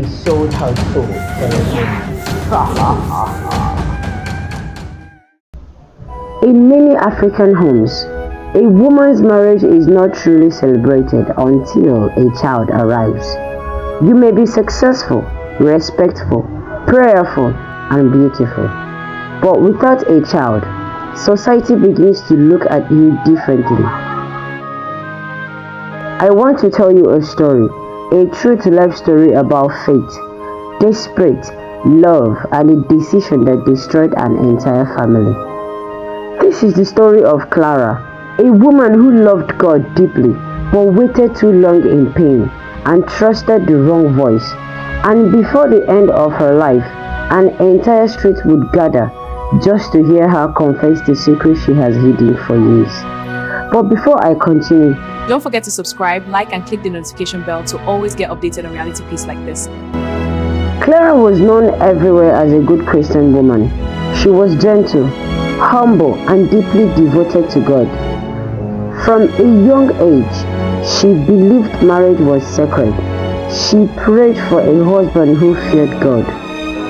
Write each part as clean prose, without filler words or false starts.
she sold her soul for a In many African homes, a woman's marriage is not truly celebrated until a child arrives. You may be successful, respectful, prayerful, and beautiful, but without a child, society begins to look at you differently. I want to tell you a story, a true-to-life story about faith, desperate, love, and a decision that destroyed an entire family. This is the story of Clara, a woman who loved God deeply but waited too long in pain and trusted the wrong voice. And before the end of her life, an entire street would gather just to hear her confess the secret she has hidden for years. But before I continue, don't forget to subscribe, like, and click the notification bell to always get updated on reality pieces like this. Clara was known everywhere as a good Christian woman. She was gentle, humble, and deeply devoted to God. From a young age, she believed marriage was sacred. She prayed for a husband who feared God,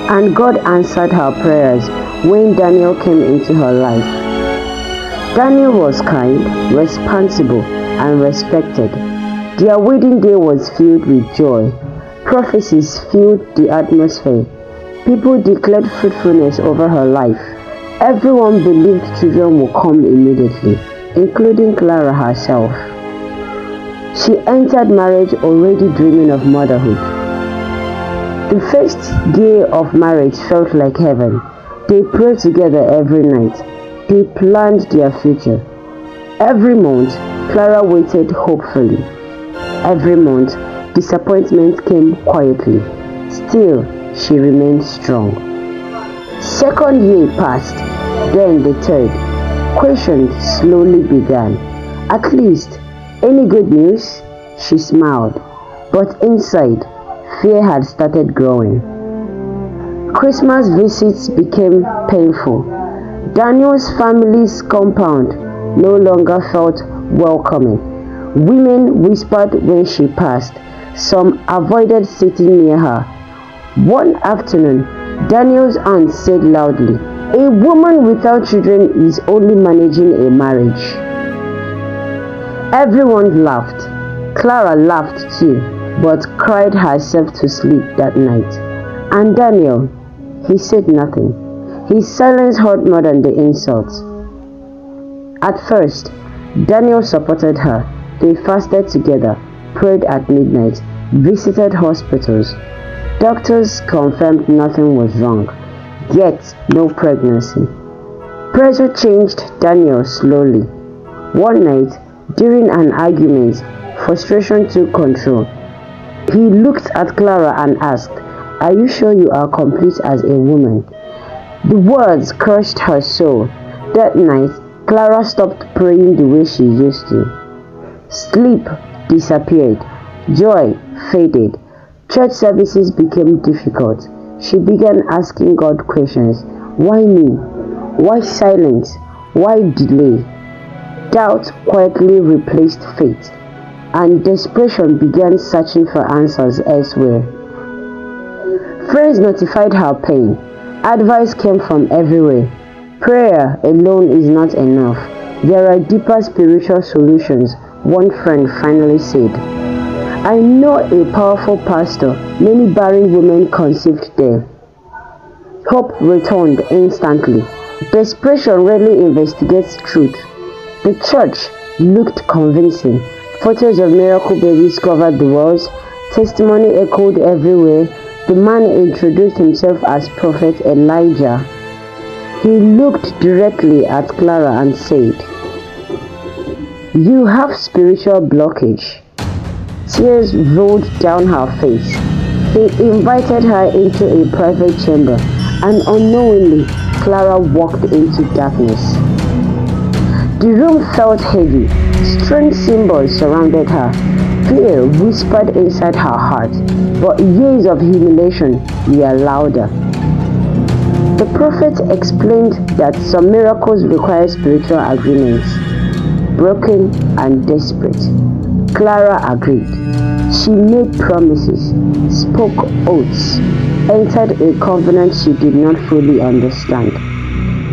and God answered her prayers when Daniel came into her life. Daniel was kind, responsible, and respected. Their wedding day was filled with joy. Prophecies filled the atmosphere. People declared fruitfulness over her life. Everyone believed children would come immediately, including Clara herself. She entered marriage already dreaming of motherhood. The first day of marriage felt like heaven. They prayed together every night. They planned their future. Every month, Clara waited hopefully. Every month, disappointment came quietly. Still, she remained strong. Second year passed, then the third. Questions slowly began. At least, any good news? She smiled, but inside, fear had started growing. Christmas visits became painful. Daniel's family's compound no longer felt welcoming. Women whispered when she passed. Some avoided sitting near her. One afternoon, Daniel's aunt said loudly, "A woman without children is only managing a marriage." Everyone laughed. Clara laughed too, but cried herself to sleep that night. And Daniel, he said nothing. His silence hurt more than the insults. At first, Daniel supported her. They fasted together, prayed at midnight, visited hospitals. Doctors confirmed nothing was wrong, yet no pregnancy. Pressure changed Daniel slowly. One night, during an argument, frustration took control. He looked at Clara and asked, "Are you sure you are complete as a woman?" The words crushed her soul. That night, Clara stopped praying the way she used to. Sleep disappeared. Joy faded. Church services became difficult. She began asking God questions. Why me? Why silence? Why delay? Doubt quietly replaced faith, and desperation began searching for answers elsewhere. Friends notified her pain. Advice came from everywhere. Prayer alone is not enough. There are deeper spiritual solutions, one friend finally said. I know a powerful pastor. Many barren women conceived there. Hope returned instantly. Desperation rarely investigates truth. The church looked convincing. Photos of miracle babies covered the walls. Testimony echoed everywhere. The man introduced himself as Prophet Elijah. He looked directly at Clara and said, "You have spiritual blockage." Tears rolled down her face. He invited her into a private chamber, and unknowingly, Clara walked into darkness. The room felt heavy. Strange symbols surrounded her. Fear whispered inside her heart, but years of humiliation were louder. The prophet explained that some miracles require spiritual agreements. Broken and desperate, Clara agreed. She made promises, spoke oaths, entered a covenant she did not fully understand.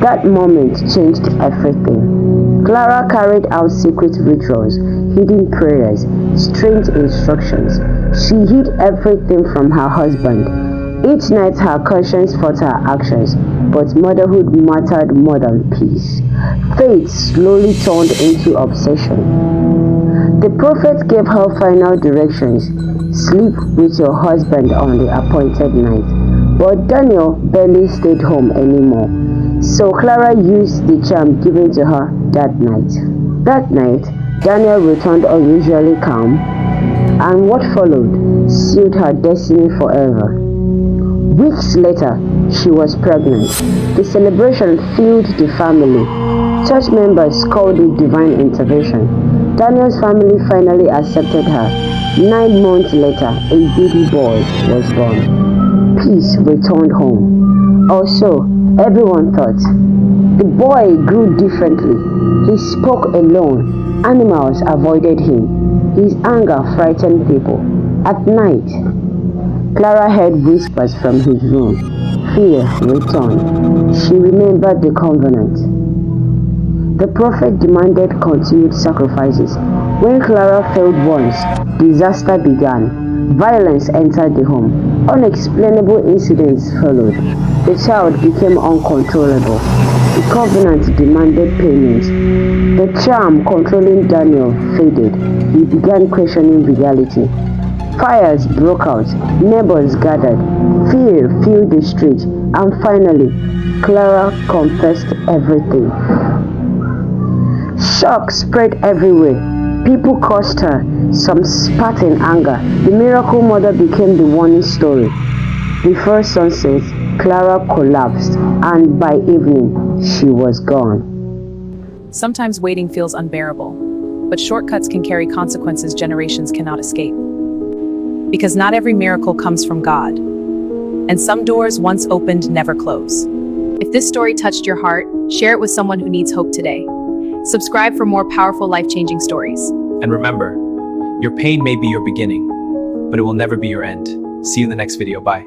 That moment changed everything. Clara carried out secret rituals, hidden prayers, strange instructions. She hid everything from her husband. Each night her conscience fought her actions, but motherhood mattered more than peace. Faith slowly turned into obsession. The prophet gave her final directions: sleep with your husband on the appointed night. But Daniel barely stayed home anymore, so Clara used the charm given to her that night. That night, Daniel returned unusually calm, and what followed sealed her destiny forever. Weeks later, she was pregnant. The celebration filled the family. Church members called it divine intervention. Daniel's family finally accepted her. 9 months later, a baby boy was born. Peace returned home. Also, everyone thought. The boy grew differently. He spoke alone. Animals avoided him. His anger frightened people. At night, Clara heard whispers from his room. Fear returned. She remembered the covenant. The prophet demanded continued sacrifices. When Clara failed once, disaster began. Violence entered the home. Unexplainable incidents followed. The child became uncontrollable. The covenant demanded payment. The charm controlling Daniel faded. He began questioning reality. Fires broke out, neighbors gathered, fear filled the street, and finally, Clara confessed everything. Shock spread everywhere. People cursed her, some spat in anger. The miracle mother became the warning story. Before sunset, Clara collapsed, and by evening, she was gone. Sometimes waiting feels unbearable, but shortcuts can carry consequences generations cannot escape. Because not every miracle comes from God, and some doors once opened never close. If this story touched your heart, share it with someone who needs hope today. Subscribe for more powerful, life-changing stories. And remember, your pain may be your beginning, but it will never be your end. See you in the next video. Bye.